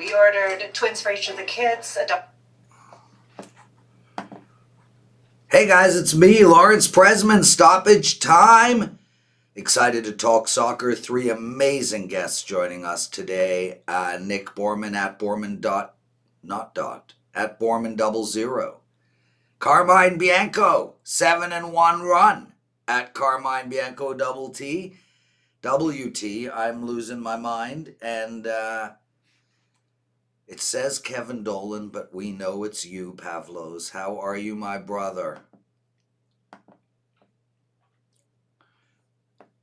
We ordered twins for each of the kids. Hey guys, it's me, Lawrence Prezman, Stoppage Time. Excited to talk soccer. 3 amazing guests joining us today. Nick Borrman at Borrman00. Carmine Bianco, 7-1 run at Carmine Bianco WT. I'm losing my mind. And it says Kevin Dolan, but we know it's you, Pavlos. How are you, my brother?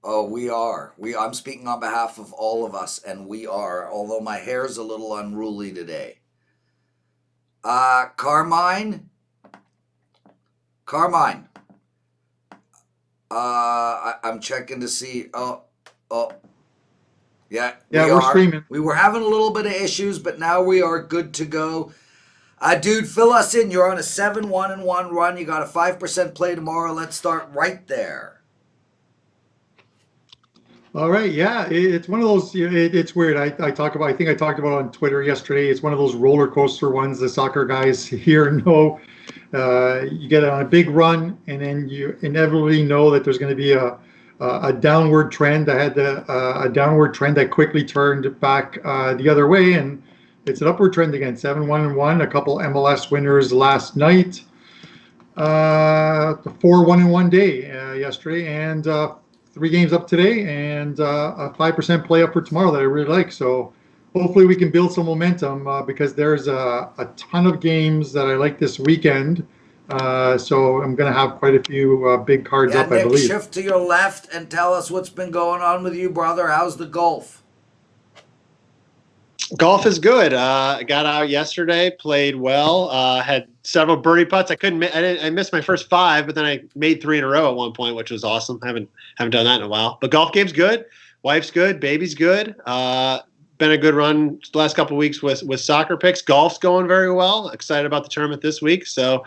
Oh, we are. I'm speaking on behalf of all of us, and we are, although my hair's a little unruly today. Carmine, I'm checking to see. Yeah, we're streaming. We were having a little bit of issues, but now we are good to go. Dude, fill us in. You're on a 7-1 run. You got a 5% play tomorrow. Let's start right there. All right, yeah, it's one of those. It's weird. I think I talked about it on Twitter yesterday. It's one of those roller coaster ones. The soccer guys here know. You get on a big run, and then you inevitably know that there's going to be a downward trend. I had a downward trend that quickly turned back the other way, and it's an upward trend again. 7-1. A couple MLS winners last night. 4-1 day yesterday, and 3 games up today, and a 5% play up for tomorrow that I really like. So hopefully we can build some momentum because there's a ton of games that I like this weekend. So I'm going to have quite a few big cards up, Nick, I believe. Shift to your left and tell us what's been going on with you, brother. How's the golf? Golf is good. I got out yesterday, played well, had several birdie putts. I missed my first 5, but then I made 3 in a row at one point, which was awesome. Haven't done that in a while. But golf game's good. Wife's good. Baby's good. Been a good run the last couple of weeks with soccer picks. Golf's going very well. Excited about the tournament this week. So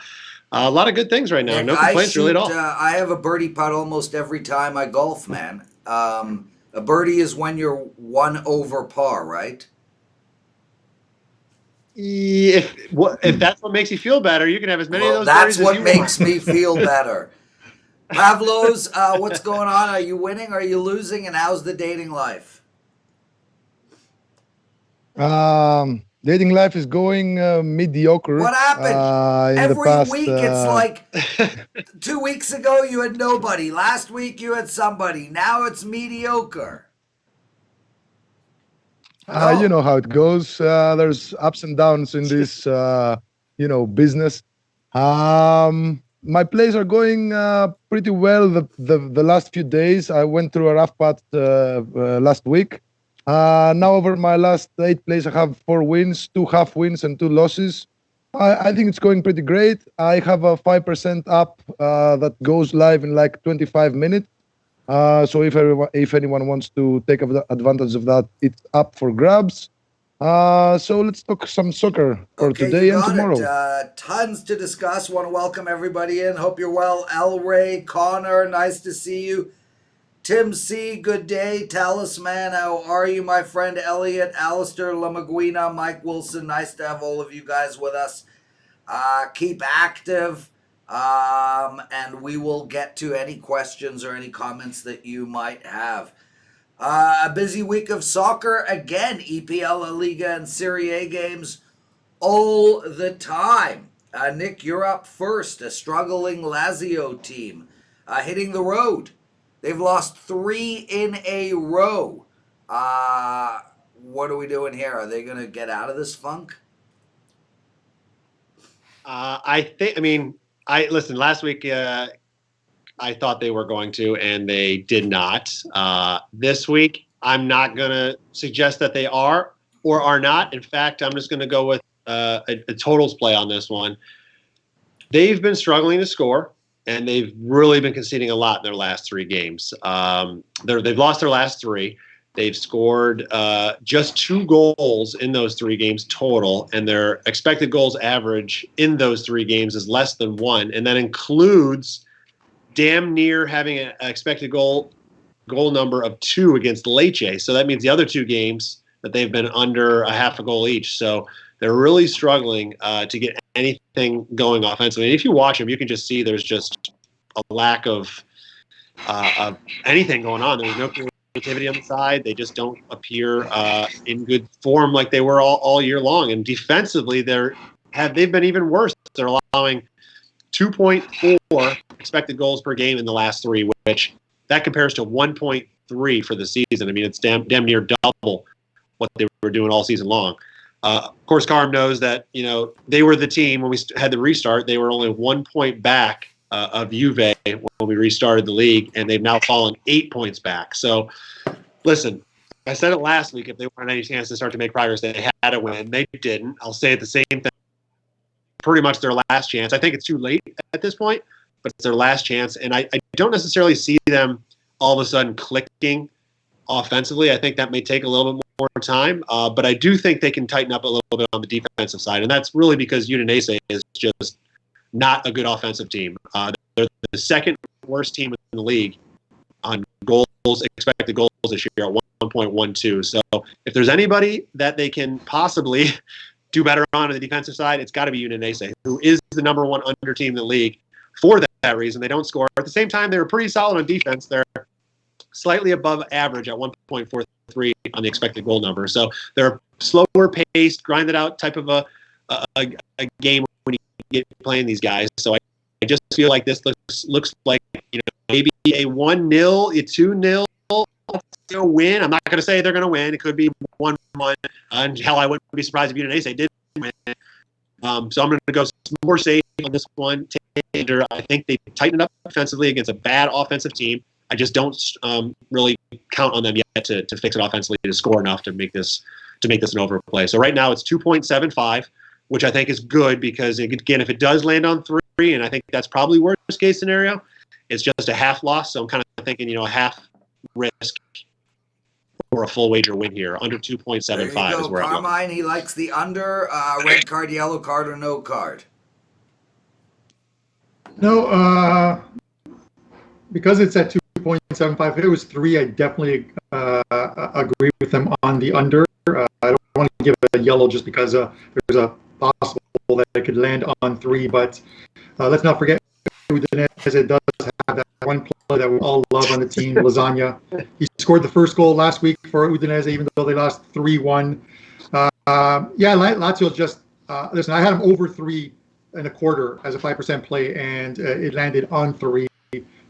a lot of good things right now. Nick, no complaints really at all. I have a birdie putt almost every time I golf, man. A birdie is when you're 1 over par, right? If that's what makes you feel better, you can have as many of those. That's what makes me feel better. Pavlos, what's going on? Are you winning? Are you losing? And how's the dating life? Dating life is going mediocre. What happened? Every week it's like 2 weeks ago you had nobody. Last week you had somebody. Now it's mediocre. You know how it goes. There's ups and downs in this, business. My plays are going pretty well the last few days. I went through a rough patch last week. Now over my last 8 plays, I have 4 wins, 2 half wins, and 2 losses. I think it's going pretty great. I have a 5% up that goes live in like 25 minutes. So if anyone wants to take advantage of that, it's up for grabs. So let's talk some soccer for today and tomorrow. Tons to discuss. Want to welcome everybody in. Hope you're well. El Ray, Connor, nice to see you. Tim C, good day. Talisman, how are you, my friend? Elliot, Alistair, Lamaguina, Mike Wilson, nice to have all of you guys with us. Keep active. And we will get to any questions or any comments that you might have. A busy week of soccer. Again, EPL, La Liga and Serie A games all the time. Nick, you're up first. A struggling Lazio team hitting the road. They've lost 3 in a row. What are we doing here? Are they going to get out of this funk? Listen, last week I thought they were going to, and they did not. This week, I'm not going to suggest that they are or are not. In fact, I'm just going to go with a totals play on this one. They've been struggling to score, and they've really been conceding a lot in their last 3 games. They've lost their last 3. They've scored just 2 goals in those 3 games total, and their expected goals average in those 3 games is less than 1, and that includes damn near having an expected goal number of 2 against Lecce. So that means the other 2 games that they've been under a half a goal each. So they're really struggling to get anything going offensively. And if you watch them, you can just see there's just a lack of anything going on. There's no creativity on the side. They just don't appear in good form like they were all year long. And defensively, they've been even worse. They're allowing 2.4 expected goals per game in the last three, which that compares to 1.3 for the season. I mean, it's damn near double what they were doing all season long. Of course, Carm knows that, they were the team when we had the restart. They were only 1 point back of Juve when we restarted the league, and they've now fallen 8 points back. So, listen, I said it last week, if they wanted any chance to start to make progress, they had to win. They didn't. I'll say it the same thing. Pretty much their last chance. I think it's too late at this point, but it's their last chance. And I don't necessarily see them all of a sudden clicking offensively. I think that may take a little bit more time, but I do think they can tighten up a little bit on the defensive side. And that's really because Udinese is just not a good offensive team. They're the second worst team in the league on expected goals this year at 1.12. So if there's anybody that they can possibly do better on the defensive side, it's got to be Udinese, who is the number one under team in the league. For that reason, they don't score. At the same time, they were pretty solid on defense. They're slightly above average at 1.43 on the expected goal number. So they're slower paced, grinded out type of a game when you get playing these guys. So I just feel like this looks like maybe a 1-0, a 2-0 win. I'm not going to say they're going to win. It could be 1-1. And hell, I wouldn't be surprised if Udinese did win. So I'm going to go more safe on this one. I think they tightened up defensively against a bad offensive team. I just don't really count on them yet to fix it offensively, to score enough to make this an overplay. So right now it's 2.75, which I think is good because, again, if it does land on 3, and I think that's probably worst case scenario, it's just a half loss. So I'm kind of thinking, a half risk or a full wager win here. Under 2.75 is where I'm Carmine, he likes the under. Red card, yellow card, or no card? No, because it's at 2.75. If it was 3, I definitely agree with them on the under. I don't want to give it a yellow just because there's a possible that it could land on 3. But let's not forget Udinese does have that one player that we all love on the team, Lasagna. He scored the first goal last week for Udinese, even though they lost 3-1. Lazio just listen. I had him over 3.25 as a 5% play, and it landed on 3.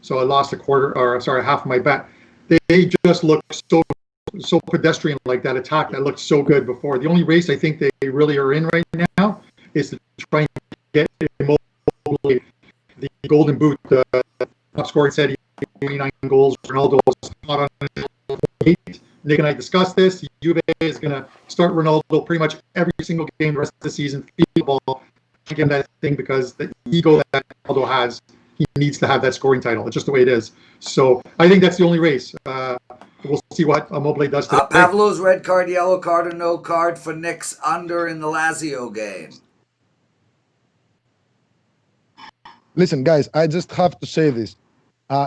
So I lost half of my bet. They just look so pedestrian, like that attack that looked so good before. The only race I think they really are in right now is to try and get Immobile the golden boot. Top scorer said 29 goals. Ronaldo is not on 8. Nick and I discussed this. Juve is going to start Ronaldo pretty much every single game the rest of the season. Football, again, that thing, because the ego that Ronaldo has, he needs to have that scoring title. It's just the way it is. So I think that's the only race. We'll see what Immobile does today. Pavlos, red card, yellow card, or no card for Nick's under in the Lazio game? Listen, guys, I just have to say this.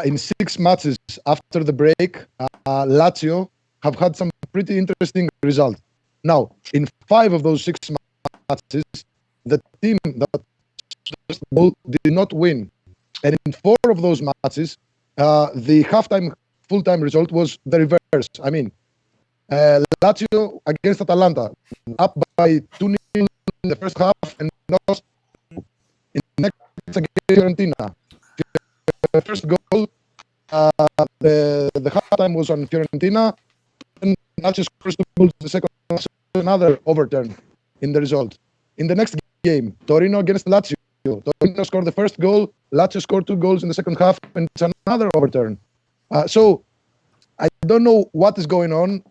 In 6 matches after the break, Lazio have had some pretty interesting results. Now, in 5 of those 6 matches, the team that did not win. And in 4 of those matches, the halftime, full-time result was the reverse. I mean, Lazio against Atalanta, up by 2-0 in the first half, and lost in the next against Fiorentina. The first goal, the halftime was on Fiorentina, and Lazio scores 2 goals in the second half, another overturn in the result. In the next game, Torino against Lazio, Torino scored the first goal, Lazio scored 2 goals in the second half, and it's another overturn. So I don't know what is going on.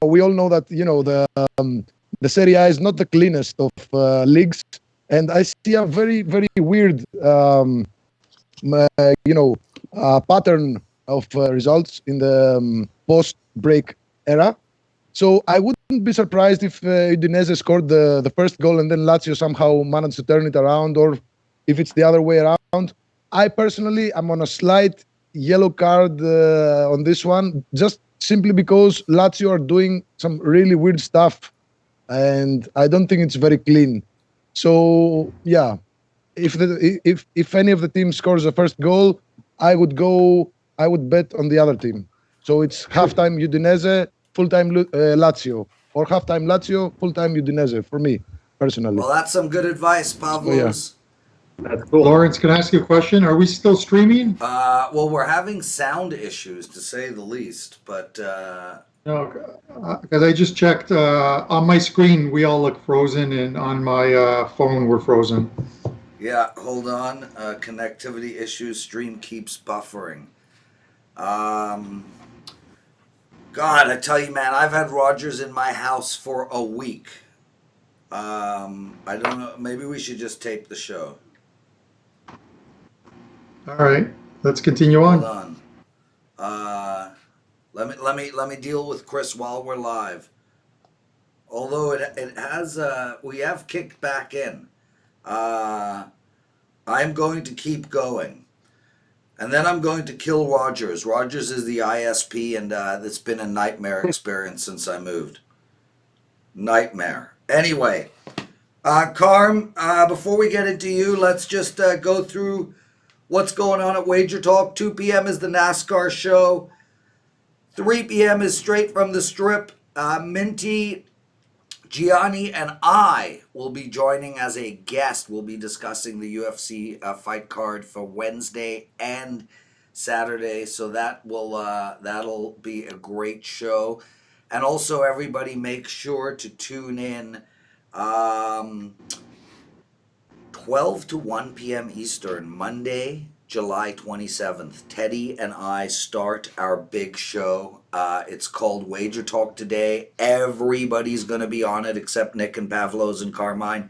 We all know that the Serie A is not the cleanest of leagues, and I see a very, very weird pattern of results in the post-break era. So I wouldn't be surprised if Udinese scored the first goal and then Lazio somehow managed to turn it around, or if it's the other way around. I personally am on a slight yellow card on this one, just simply because Lazio are doing some really weird stuff, and I don't think it's very clean. So yeah, if any of the teams scores the first goal, I would go. I would bet on the other team. So it's halftime Udinese, full-time Lazio, or halftime Lazio, full-time Udinese for me personally. Well, that's some good advice, Pavlos. That's cool. Lawrence, can I ask you a question? Are we still streaming? Well, we're having sound issues, to say the least, but No, because I just checked on my screen. We all look frozen, and on my phone, we're frozen. yeah, hold on. Connectivity issues. Stream keeps buffering. God, I tell you, man, I've had Rogers in my house for a week. I don't know. Maybe we should just tape the show. All right, let's continue Hold on. on. Let me deal with Chris while we're live. Although it has we have kicked back in. I'm going to keep going. And then I'm going to kill Rogers. Rogers is the ISP, and it's been a nightmare experience since I moved. Nightmare. Anyway, Carm, before we get into you, let's just go through what's going on at Wager Talk. 2 p.m. is the NASCAR show. 3 p.m. is Straight from the Strip. Minty, Gianni, and I will be joining as a guest. We'll be discussing the UFC fight card for Wednesday and Saturday, so that'll be a great show. And also, everybody, make sure to tune in 12 to 1 p.m. Eastern, Monday, July 27th. Teddy and I start our big show. It's called Wager Talk Today. Everybody's going to be on it except Nick and Pavlos and Carmine,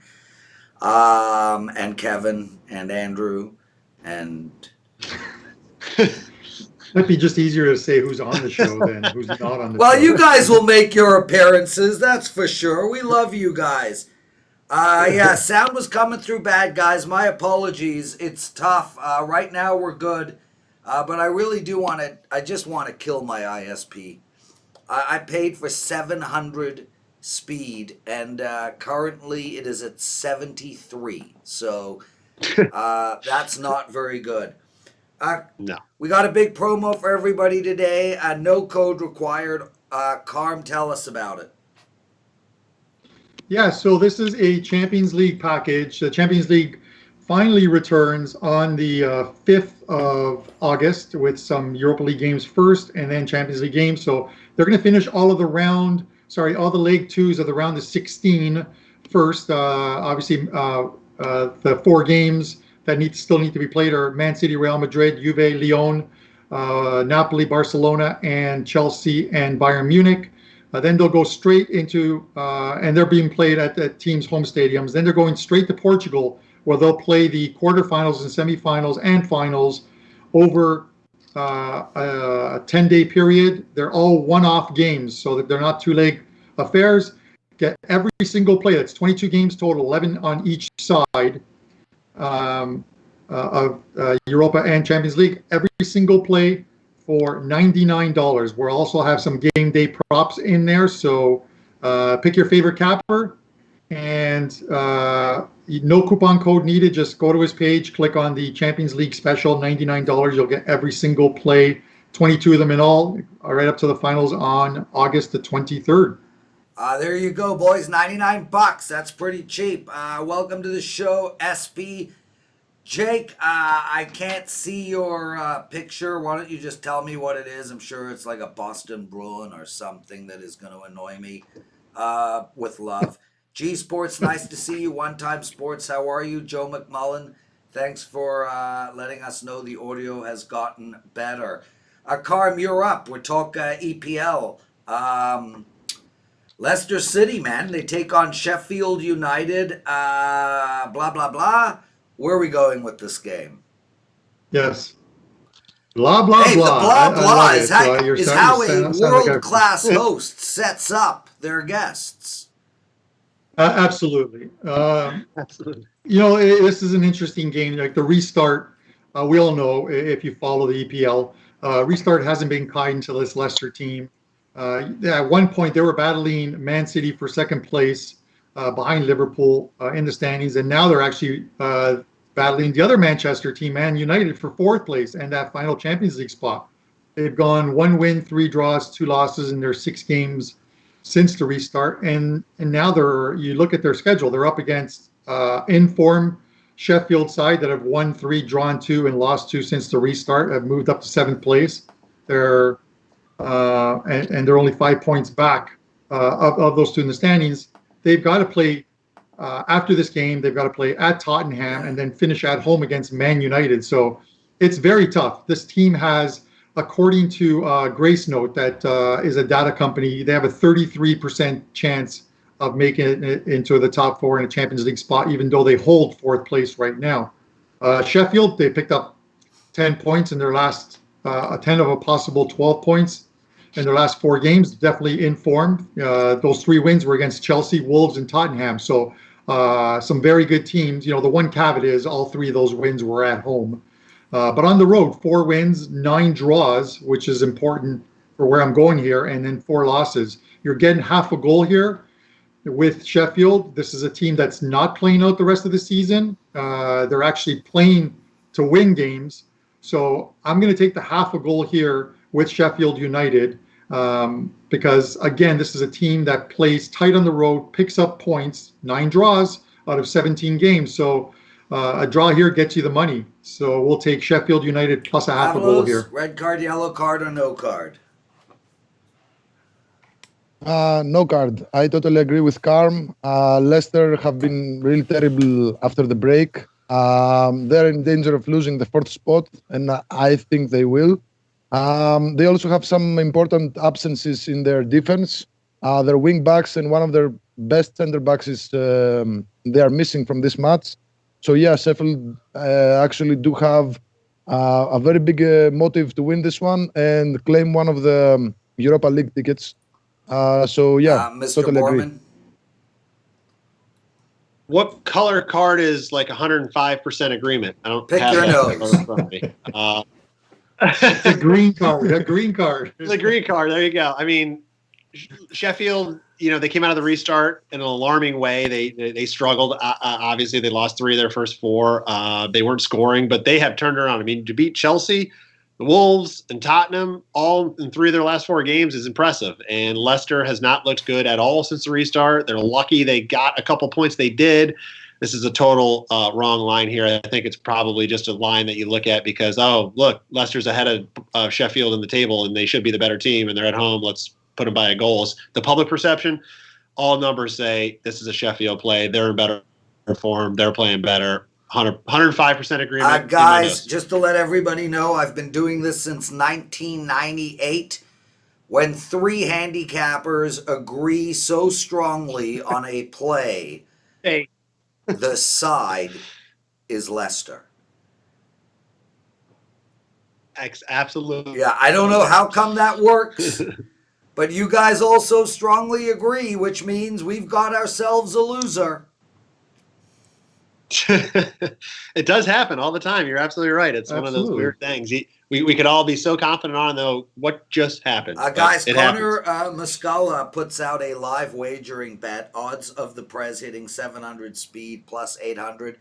and Kevin and Andrew. And Might be just easier to say who's on the show than who's not on the show. well, you guys will make your appearances, that's for sure. We love you guys. Yeah, sound was coming through bad, guys. My apologies. It's tough. Right now we're good. But I really do want to, I just want to kill my ISP. I paid for 700 speed, and currently it is at 73. So that's not very good. No. We got a big promo for everybody today. No code required. Carm, tell us about it. Yeah, so this is a Champions League package. The Champions League finally returns on the 5th of August with some Europa League games first and then Champions League games. So they're going to finish all the League 2s of the round of 16 first. Obviously, the 4 games that still need to be played are Man City, Real Madrid, Juve, Lyon, Napoli, Barcelona, and Chelsea and Bayern Munich. Then they'll go straight into, and they're being played at the teams' home stadiums. Then they're going straight to Portugal, where they'll play the quarterfinals and semifinals and finals over a 10-day period. They're all one-off games, so that they're not two-leg affairs. Get every single play. That's 22 games total, 11 on each side of Europa and Champions League. Every single play for $99. We'll also have some game day props in there. So pick your favorite capper, and no coupon code needed. Just go to his page, click on the Champions League special, $99. You'll get every single play, 22 of them in all, right up to the finals on August the 23rd. There you go, boys. $99. That's pretty cheap. Welcome to the show, SB. Jake, I can't see your picture. Why don't you just tell me what it is? I'm sure it's like a Boston Bruin or something that is going to annoy me. With love. G Sports, nice to see you. One Time Sports, how are you? Joe McMullen, thanks for letting us know the audio has gotten better. Carm, you're up. We're talking EPL. Leicester City, man. They take on Sheffield United. Blah, blah, blah. Where are we going with this game? Yes. Blah, blah, hey, blah. The blah, blah is how a like world-class host sets up their guests. Absolutely. Absolutely. This is an interesting game. Like the restart, we all know if you follow the EPL, restart hasn't been kind to this Leicester team. At one point, they were battling Man City for second place behind Liverpool in the standings, and now they're actually battling the other Manchester team, Man United, for fourth place and that final Champions League spot. They've gone 1 win, 3 draws, 2 losses in their 6 games since the restart, and now you look at their schedule, they're up against in form Sheffield side that have won 3, drawn 2, and lost 2 since the restart, have moved up to 7th place. They're and they're only 5 points back of those 2 in the standings. They've got to play after this game. They've got to play at Tottenham and then finish at home against Man United. So it's very tough. This team has, according to Grace Note, that is a data company, they have a 33% chance of making it into the top 4 in a Champions League spot, even though they hold 4th place right now. Sheffield, they picked up 10 points in their last 10 of a possible 12 points in their last 4 games. Definitely in form. Those 3 wins were against Chelsea, Wolves, and Tottenham. So some very good teams. The one caveat is all 3 of those wins were at home. But on the road, 4 wins, 9 draws, which is important for where I'm going here, and then 4 losses. You're getting half a goal here with Sheffield. This is a team that's not playing out the rest of the season. They're actually playing to win games. So I'm going to take the half a goal here with Sheffield United because, again, this is a team that plays tight on the road, picks up points, 9 draws out of 17 games. So a draw here gets you the money. So we'll take Sheffield United plus a half a goal here. Red card, yellow card, or no card? No card. I totally agree with Carm. Leicester have been really terrible after the break. They're in danger of losing the 4th spot, and I think they will. They also have some important absences in their defense. Their wing backs and one of their best center backs is they are missing from this match. So yeah, Sheffield actually do have a very big motive to win this one and claim one of the Europa League tickets. So yeah, Mr. totally Borman? agree. What color card is like 105% agreement? I don't Pick have your that nose. in front of me. It's a green card. A green card. The green card. There you go. I mean, Sheffield, they came out of the restart in an alarming way. They struggled. Obviously, they lost 3 of their first 4. They weren't scoring, but they have turned around. I mean, to beat Chelsea, the Wolves, and Tottenham all in 3 of their last 4 games is impressive. And Leicester has not looked good at all since the restart. They're lucky they got a couple points. They did. This is a total wrong line here. I think it's probably just a line that you look at because, oh, look, Leicester's ahead of Sheffield in the table, and they should be the better team, and they're at home. Let's put them by goals. The public perception, all numbers say this is a Sheffield play. They're in better form. They're playing better. 105% agreement. Guys, just to let everybody know, I've been doing this since 1998. When 3 handicappers agree so strongly on a play, Hey. the side is Leicester. Absolutely. Yeah, I don't know how come that works, but you guys also strongly agree, which means we've got ourselves a loser. It does happen all the time. You're absolutely right. It's one of those weird things. We could all be so confident on, though, what just happened. Guys, Connor Muscala puts out a live wagering bet. Odds of the Prez hitting 700 speed plus 800.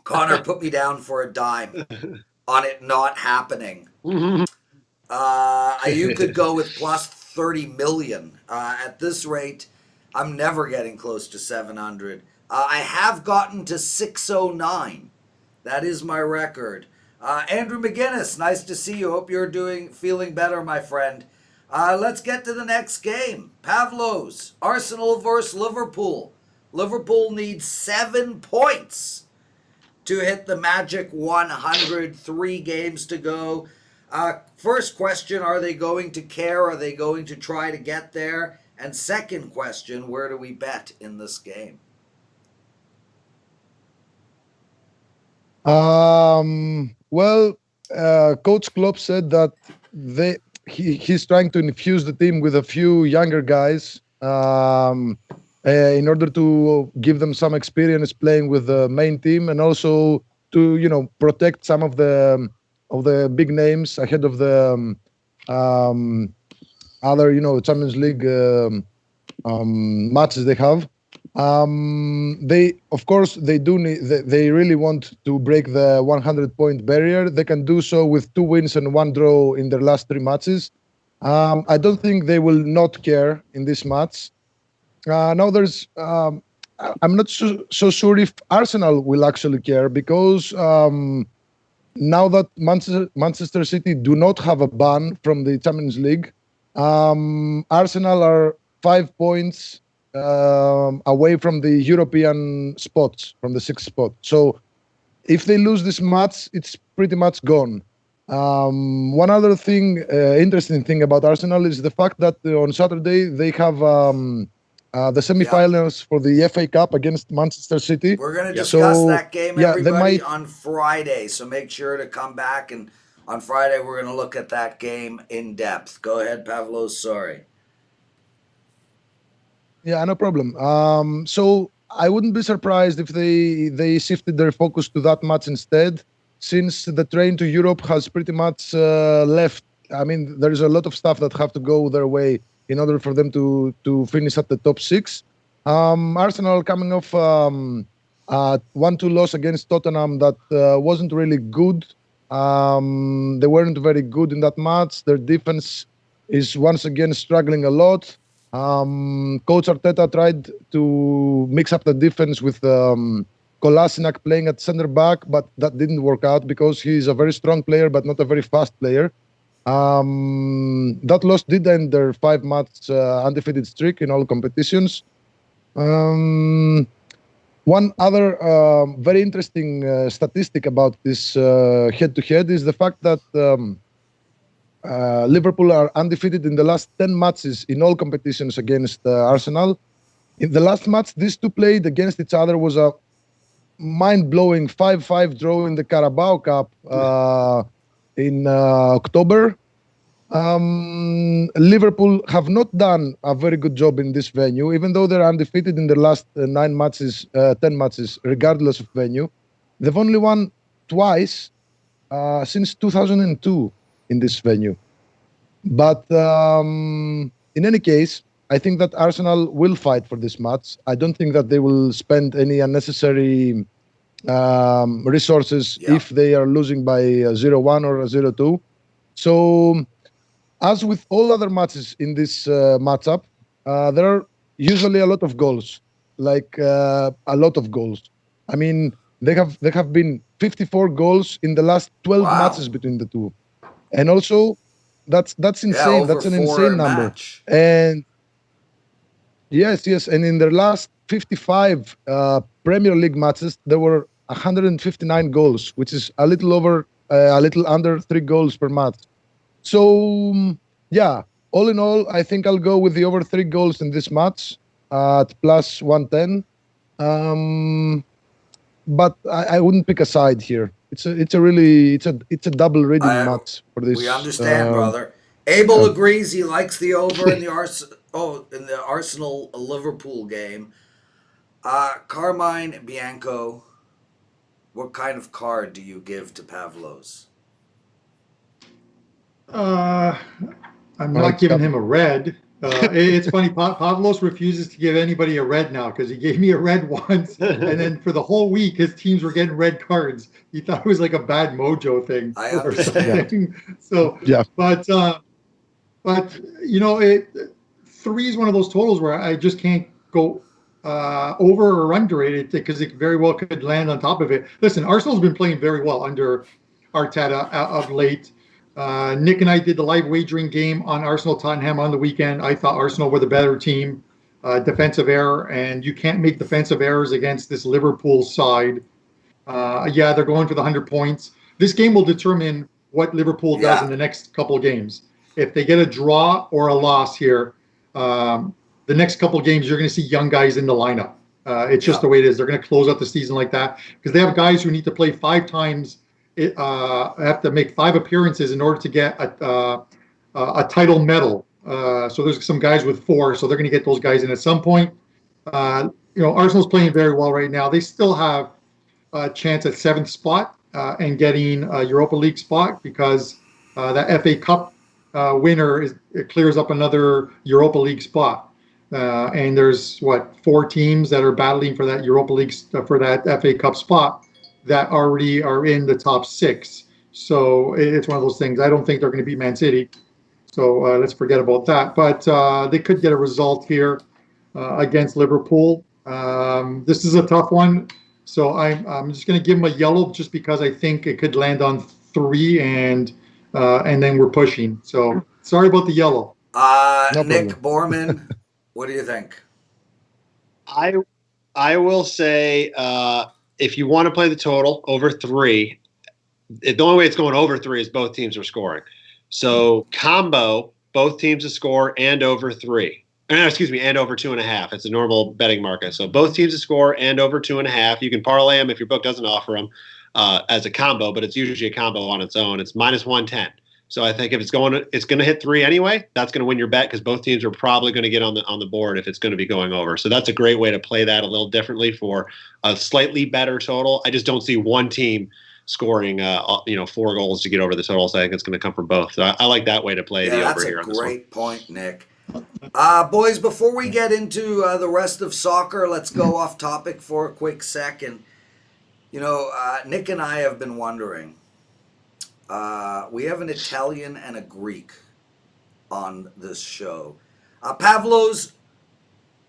Connor put me down for a dime on it not happening. You could go with plus 30 million. At this rate, I'm never getting close to 700. I have gotten to 609. That is my record. Andrew McGinnis, nice to see you. Hope you're feeling better, my friend. Let's get to the next game. Pavlos, Arsenal versus Liverpool. Liverpool needs 7 points to hit the magic 100. 3 games to go. First question, are they going to care? Are they going to try to get there? And second question, where do we bet in this game? Well, Coach Klopp said that he's trying to infuse the team with a few younger guys in order to give them some experience playing with the main team, and also to protect some of the big names ahead of the other Champions League matches they have. They, of course, they do need. They really want to break the 100-point barrier. They can do so with 2 wins and 1 draw in their last 3 matches. I don't think they will not care in this match. Now there's. I'm not so sure if Arsenal will actually care because now that Manchester City do not have a ban from the Champions League, Arsenal are 5 points away from the European spots, from the 6th spot. So if they lose this match, it's pretty much gone. One other thing, interesting thing about Arsenal is the fact that on Saturday they have the semi-finals for the FA Cup against Manchester City. We're going to discuss that game, everybody, they might, on Friday. So make sure to come back. And on Friday, we're going to look at that game in depth. Go ahead, Pavlos. Sorry. Yeah, no problem. So I wouldn't be surprised if they shifted their focus to that match instead, since the train to Europe has pretty much left. I mean, there's a lot of stuff that have to go their way in order for them to finish at the top 6. Arsenal coming off a 1-2 loss against Tottenham that wasn't really good. They weren't very good in that match. Their defense is once again struggling a lot. Coach Arteta tried to mix up the defense with Kolasinac playing at center back, but that didn't work out because he's a very strong player but not a very fast player. That loss did end their 5-match undefeated streak in all competitions. One other very interesting statistic about this head-to-head is the fact that Liverpool are undefeated in the last 10 matches in all competitions against Arsenal. In the last match these two played against each other was a mind-blowing 5-5 draw in the Carabao Cup in October. Liverpool have not done a very good job in this venue, even though they're undefeated in the last 10 matches, regardless of venue. They've only won twice since 2002 in this venue. But in any case, I think that Arsenal will fight for this match. I don't think that they will spend any unnecessary resources if they are losing by 0-1 or 0-2. So, as with all other matches in this matchup, there are usually a lot of goals, a lot of goals. I mean, there have been 54 goals in the last 12 matches between the two, and also that's insane. That's an insane number. Match. And yes, and in their last 55 Premier League matches, there were 159 goals, which is a little under 3 goals per match. So, all in all, I think I'll go with the over 3 goals in this match at plus 110. But I wouldn't pick a side here. It's a double reading match for this. We understand, brother. Abel agrees. He likes the over in the Arsenal Liverpool game. Carmine Bianco, what kind of card do you give to Pavlos? I'm not giving him a red. It's funny. Pavlos refuses to give anybody a red now because he gave me a red once, and then for the whole week his teams were getting red cards. He thought it was like a bad mojo thing. I understand. So, but 3 is one of those totals where I just can't go over or under it because it very well could land on top of it. Listen, Arsenal's been playing very well under Arteta of late. Nick and I did the live wagering game on Arsenal-Tottenham on the weekend. I thought Arsenal were the better team, defensive error, and you can't make defensive errors against this Liverpool side. They're going for the 100 points. This game will determine what Liverpool does in the next couple of games. If they get a draw or a loss here, the next couple of games, you're going to see young guys in the lineup. It's just the way it is. They're going to close out the season like that because they have guys who need to play 5 times. Have to make 5 appearances in order to get a title medal. So there's some guys with 4, so they're going to get those guys in at some point. Arsenal's playing very well right now. They still have a chance at 7th spot and getting a Europa League spot because that FA Cup winner it clears up another Europa League spot. And there's 4 teams that are battling for that Europa League for that FA Cup spot that already are in the top 6. So it's one of those things. I don't think they're going to beat Man City. So let's forget about that. But they could get a result here against Liverpool. This is a tough one. So I'm just going to give them a yellow just because I think it could land on 3 and then we're pushing. So sorry about the yellow. No Nick problem. Borrman, what do you think? I will say if you want to play the total over 3, the only way it's going over 3 is both teams are scoring. So combo, both teams to score and over 3. And over 2.5. It's a normal betting market. So both teams to score and over 2.5. You can parlay them if your book doesn't offer them as a combo, but it's usually a combo on its own. It's -110. So I think if it's going to hit 3 anyway. That's going to win your bet because both teams are probably going to get on the board if it's going to be going over. So that's a great way to play that a little differently for a slightly better total. I just don't see one team scoring 4 goals to get over the total. So I think it's going to come from both. So I like that way to play the over here on this one. That's a great point, Nick. Boys, before we get into the rest of soccer, let's go off topic for a quick second. Nick and I have been wondering. We have an Italian and a Greek on this show. Pavlos,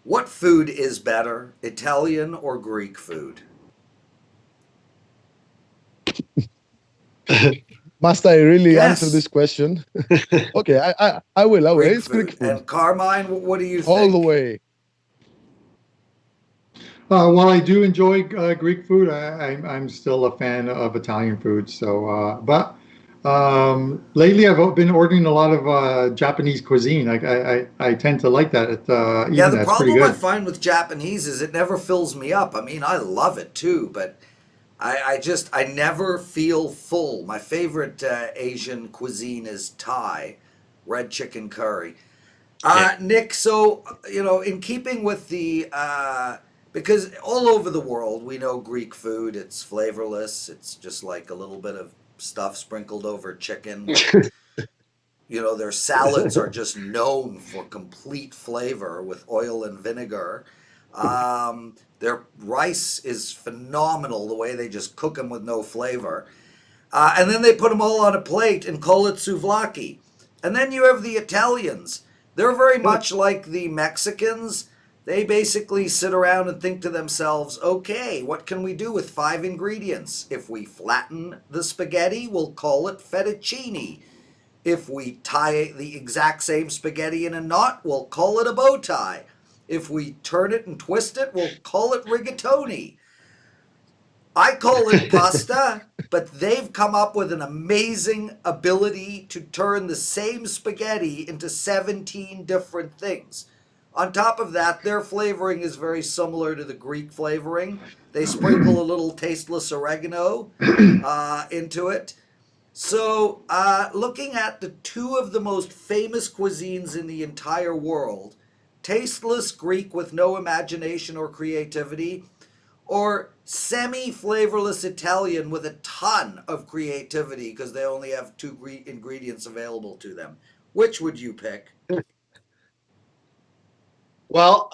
what food is better, Italian or Greek food? Must I really Yes. answer this question? Okay, I will. Greek It's Greek food. And Carmine, what do you think? All the way. While I do enjoy Greek food, I'm still a fan of Italian food. So, but lately I've been ordering a lot of Japanese cuisine. I tend to like that. The that's pretty problem I good. find with Japanese is it never fills me up. I mean, I love it too, but I never feel full. My favorite Asian cuisine is Thai, red chicken curry. Nick, so, in keeping with the, because all over the world we know Greek food, it's flavorless. It's just like a little bit of stuff sprinkled over chicken. Their salads are just known for complete flavor with oil and vinegar. Their rice is phenomenal, the way they just cook them with no flavor. And then they put them all on a plate and call it souvlaki. And then you have the Italians. They're very much like the Mexicans. They basically sit around and think to themselves, okay, what can we do with 5 ingredients? If we flatten the spaghetti, we'll call it fettuccine. If we tie the exact same spaghetti in a knot, we'll call it a bow tie. If we turn it and twist it, we'll call it rigatoni. I call it pasta, but they've come up with an amazing ability to turn the same spaghetti into 17 different things. On top of that, their flavoring is very similar to the Greek flavoring. They sprinkle a little tasteless oregano into it. So, looking at the 2 of the most famous cuisines in the entire world, tasteless Greek with no imagination or creativity, or semi-flavorless Italian with a ton of creativity because they only have 2 ingredients available to them. Which would you pick? Well,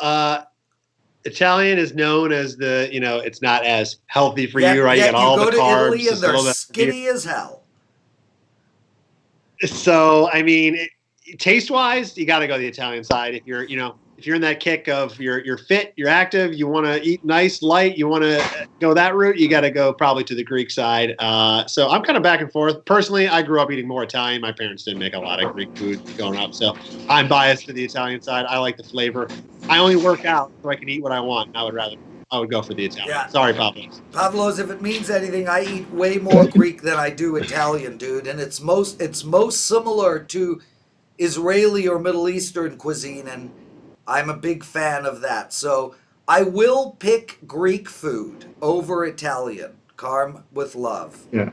Italian is known as it's not as healthy for you, right? You got all the carbs. You go to Italy and just a little they're bit- skinny as hell. So, I mean, taste-wise, you got to go the Italian side. If you're in that kick of you're fit, you're active, you want to eat nice, light, you want to go that route, you got to go probably to the Greek side. So I'm kind of back and forth. Personally, I grew up eating more Italian. My parents didn't make a lot of Greek food growing up, so I'm biased to the Italian side. I like the flavor. I only work out so I can eat what I want. I would go for the Italian. Yeah. Sorry, Pavlos. Pavlos, if it means anything, I eat way more Greek than I do Italian, dude, and it's most similar to Israeli or Middle Eastern cuisine, and I'm a big fan of that. So I will pick Greek food over Italian. Carm, with love. Yeah,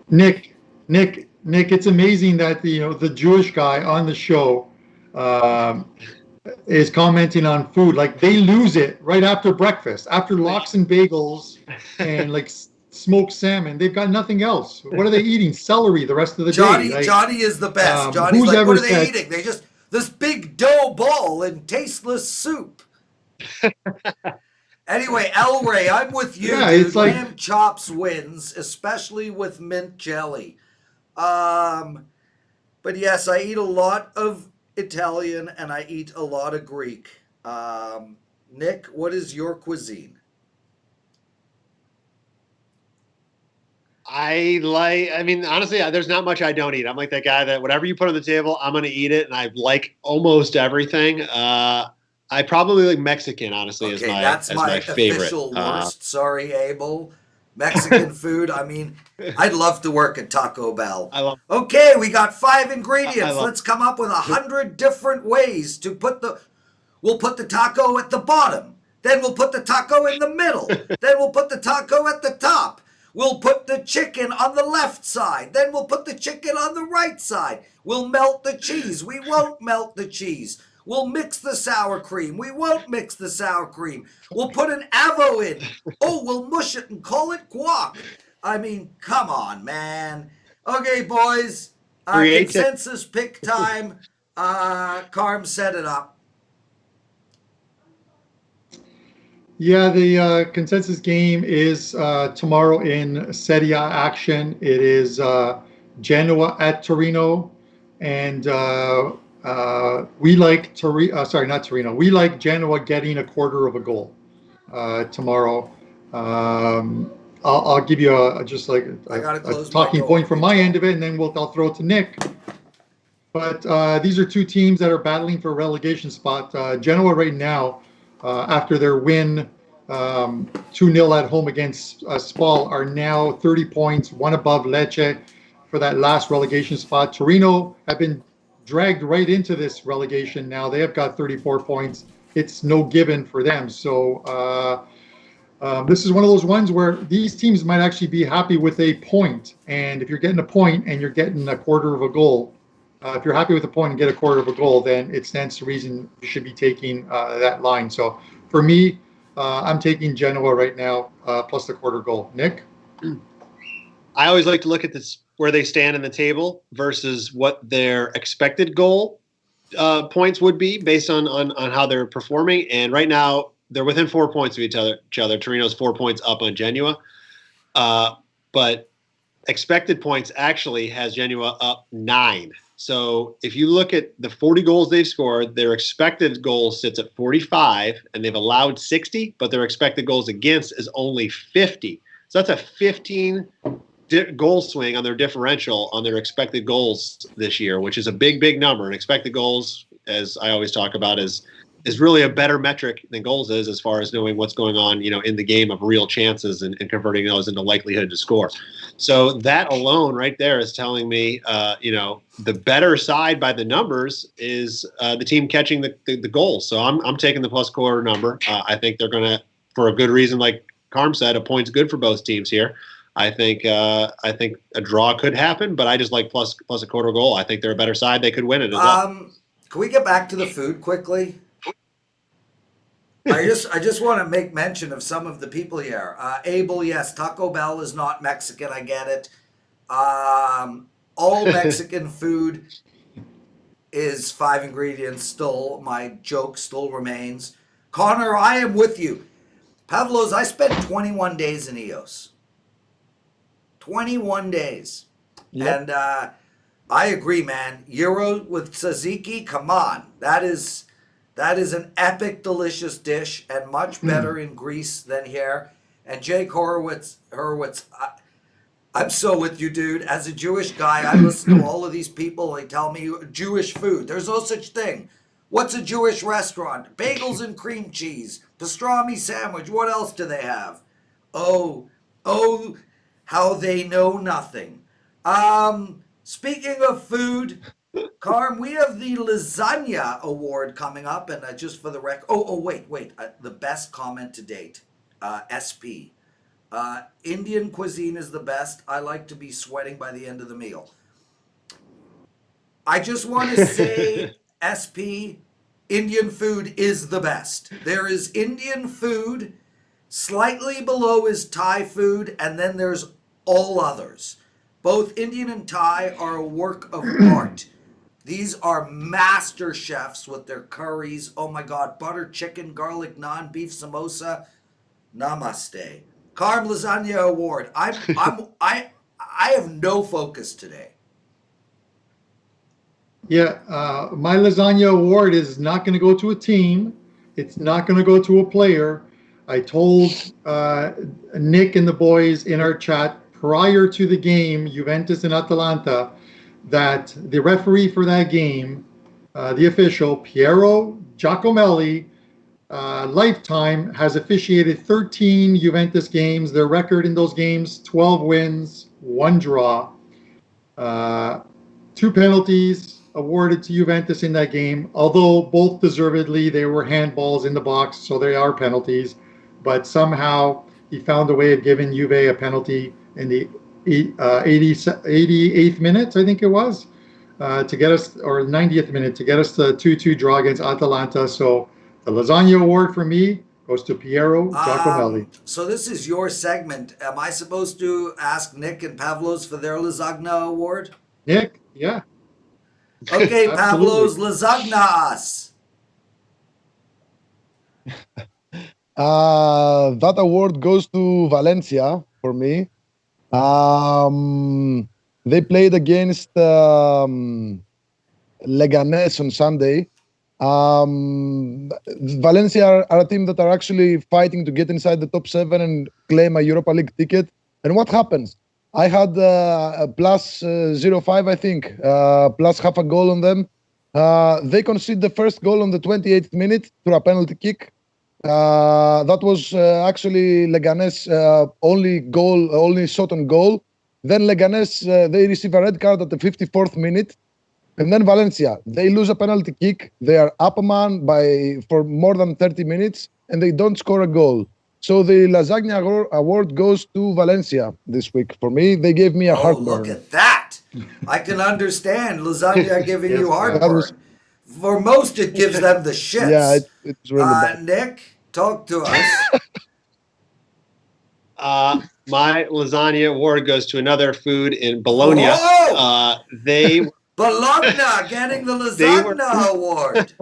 Nick, it's amazing that the Jewish guy on the show is commenting on food. Like they lose it right after breakfast, after lox and bagels and like smoked salmon. They've got nothing else. What are they eating? Celery the rest of the Johnny, day. Like, Johnny is the best. Johnny's who's like, ever what are they said? eating? They just this big dough ball and tasteless soup. Anyway, El Rey, I'm with you, Yeah, dude. it's like Lamb chops wins, especially with mint jelly. But yes, I eat a lot of Italian and I eat a lot of Greek. Nick, what is your cuisine? I mean, honestly, there's not much I don't eat. I'm like that guy that whatever you put on the table, I'm going to eat it. And I like almost everything. I probably like Mexican, honestly, Okay, as that's my my favorite. official worst. Sorry, Abel. Mexican food. I mean, I'd love to work at Taco Bell. I love, Okay, we got 5 I ingredients. love, Let's come up with 100 different ways to put the. We'll put the taco at the bottom. Then we'll put the taco in the middle. Then we'll put the taco at the top. We'll put the chicken on the left side. Then we'll put the chicken on the right side. We'll melt the cheese. We won't melt the cheese. We'll mix the sour cream. We won't mix the sour cream. We'll put an avo in. Oh, we'll mush it and call it guac. I mean, come on, man. Okay, boys. creative. Consensus pick time. Carm, set it up. Yeah, the consensus game is tomorrow in Serie A action. It is Genoa at Torino, and we like sorry, not Torino. We like Genoa getting a quarter of a goal tomorrow. I'll give you just like I gotta a close my talking door. point from my It's end of it, and then I'll throw it to Nick. But these are two teams that are battling for a relegation spot. Genoa right now, after their win 2-0 at home against Spal, are now 30 points, one above Lecce for that last relegation spot. Torino have been dragged right into this relegation now. They have got 34 points. It's no given for them. So this is one of those ones where these teams might actually be happy with a point. And if you're getting a point and you're getting a quarter of a goal, if you're happy with the point and get a quarter of a goal, then it stands to reason you should be taking that line. So for me, I'm taking Genoa right now, plus the quarter goal. Nick? I always like to look at this where they stand in the table versus what their expected goal points would be based on how they're performing. And right now, they're within 4 points of each other. Torino's 4 points up on Genoa. But expected points actually has Genoa up 9. So if you look at the 40 goals they've scored, their expected goals sits at 45, and they've allowed 60, but their expected goals against is only 50. So that's a 15 goal swing on their differential on their expected goals this year, which is a big, big number. And expected goals, as I always talk about, is really a better metric than goals is as far as knowing what's going on, in the game of real chances and converting those into likelihood to score. So that alone right there is telling me, the better side by the numbers is the team catching the goals. So I'm taking the plus quarter number. I think they're going to, for a good reason, like Carm said, a point's good for both teams here. I think a draw could happen, but I just like plus a quarter goal. I think they're a better side. They could win it as well. Can we get back to the food quickly? I just want to make mention of some of the people here. Abel, yes, Taco Bell is not Mexican. I get it. All Mexican food is 5 ingredients. Still, my joke still remains. Connor, I am with you. Pavlos, I spent 21 days in EOS. 21 days. Yep. And I agree, man. Gyro with tzatziki, come on. That is an epic, delicious dish and much better in Greece than here. And Jake Horowitz, I'm so with you, dude. As a Jewish guy, I listen to all of these people. They tell me Jewish food. There's no such thing. What's a Jewish restaurant? Bagels and cream cheese, pastrami sandwich. What else do they have? Oh, how they know nothing. Speaking of food, Carm, we have the Lasagna Award coming up, and just for the record, wait, the best comment to date, SP. Indian cuisine is the best. I like to be sweating by the end of the meal. I just want to say, SP, Indian food is the best. There is Indian food Slightly below is Thai food, and then there's all others. Both Indian and Thai are a work of art. These are master chefs with their curries. Oh my God, butter chicken, garlic naan, beef samosa. Namaste. Carm Lasagna Award. I have no focus today. Yeah, my lasagna award is not going to go to a team. It's not going to go to a player. I told Nick and the boys in our chat prior to the game, Juventus and Atalanta, that the referee for that game, the official, Piero Giacomelli, lifetime, has officiated 13 Juventus games. Their record in those games, 12 wins, 1 draw. 2 penalties awarded to Juventus in that game, although both deservedly they were handballs in the box, so they are penalties. But somehow he found a way of giving Juve a penalty in the 88th minute, I think it was, to get us, or 90th minute, to get us the 2-2 draw against Atalanta. So the lasagna award for me goes to Piero Giacomelli. So this is your segment. Am I supposed to ask Nick and Pavlos for their lasagna award? Nick, yeah. Okay, Pavlos, Absolutely. lasagna us. That award goes to Valencia for me. They played against Leganes on Sunday. Valencia are a team that are actually fighting to get inside the top 7 and claim a Europa League ticket. And what happens? I had a plus 0.5, I think, plus half a goal on them. They conceded the first goal on the 28th minute through a penalty kick. That was actually Leganes' only shot on goal. Then Leganes, they receive a red card at the 54th minute. And then Valencia, they lose a penalty kick. They are up a man for more than 30 minutes, and they don't score a goal. So the Lasagna Award goes to Valencia this week. For me, they gave me a heartburn. Look at that. I can understand lasagna giving you heartburn. For most, it gives them the shits. Yeah, it's really bad. Nick, talk to us. My lasagna award goes to another food in Bologna. Whoa! They Bologna getting the lasagna award.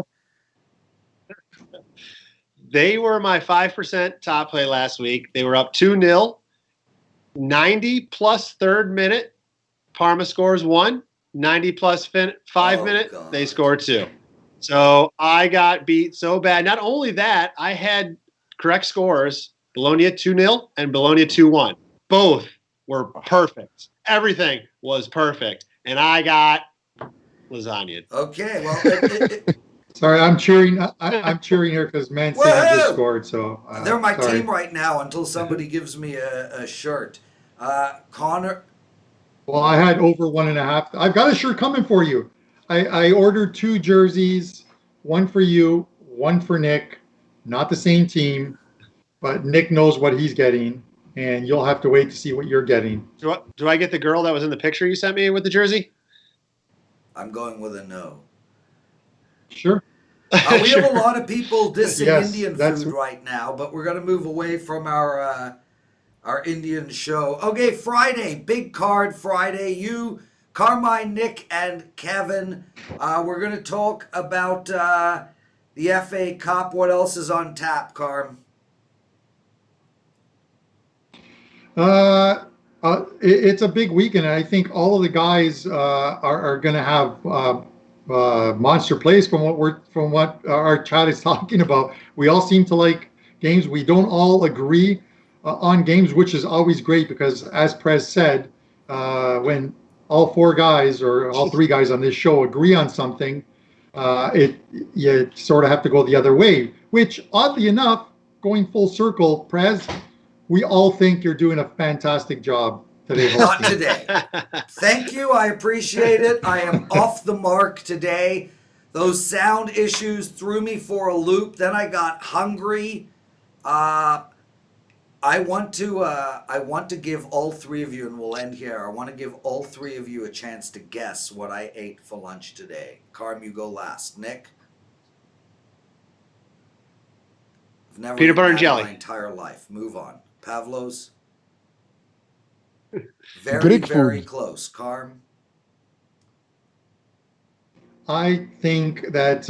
They were my 5% top play last week. They were up 2-0, 90 plus third minute. Parma scores 1, 90 plus 5 minute. God. They scored 2. So I got beat so bad. Not only that, I had correct scores: Bologna 2-0 and Bologna 2-1. Both were perfect. Everything was perfect, and I got lasagna. Okay, well, Sorry, I'm cheering. I'm cheering here because Man City just scored. So they're my team right now until somebody gives me a shirt. Connor. Well, I had over 1.5. I've got a shirt coming for you. I ordered 2 jerseys, one for you, one for Nick. Not the same team, but Nick knows what he's getting, and you'll have to wait to see what you're getting. Do I get the girl that was in the picture you sent me with the jersey? I'm going with a no. Sure. We have a lot of people dissing Yes, Indian food right now, but we're going to move away from our Indian show. Okay, Friday, big card Friday. You, Carmine, Nick, and Kevin. We're going to talk about the FA Cup. What else is on tap, Carm? It's a big weekend, and I think all of the guys are going to have monster plays from what our chat is talking about. We all seem to like games. We don't all agree on games, which is always great because, as Prez said, when all 4 guys or all 3 guys on this show agree on something, you sort of have to go the other way. Which, oddly enough, going full circle, Prez, we all think you're doing a fantastic job today. Not today. Thank you. I appreciate it. I am off the mark today. Those sound issues threw me for a loop. Then I got hungry. I want to give all 3 of you, and we'll end here. I want to give all 3 of you a chance to guess what I ate for lunch today. Carm, you go last. Nick? I've never Peanut butter eaten and that jelly. in my entire life. Move on. Pavlos. Very, Greek very food. close. Carm. I think that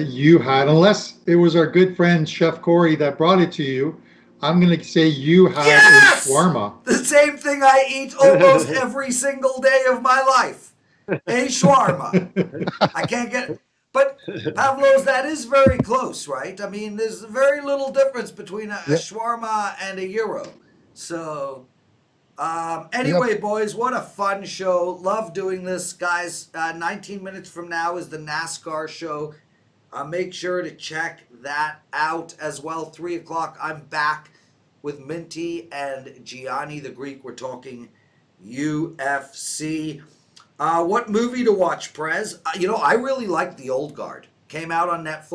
you had, unless it was our good friend Chef Corey that brought it to you, I'm going to say you had Yes! a shawarma. The same thing I eat almost every single day of my life. A shawarma. I can't get. But Pavlos, that is very close, right? I mean, there's very little difference between a Yeah. shawarma and a gyro. So, Yep. anyway, boys, what a fun show. Love doing this, guys. 19 minutes from now is the NASCAR show. Make sure to check that out as well. 3 o'clock, I'm back with Minty and Gianni the Greek. We're talking UFC. What movie to watch, Prez? I really like The Old Guard. Came out on Netflix.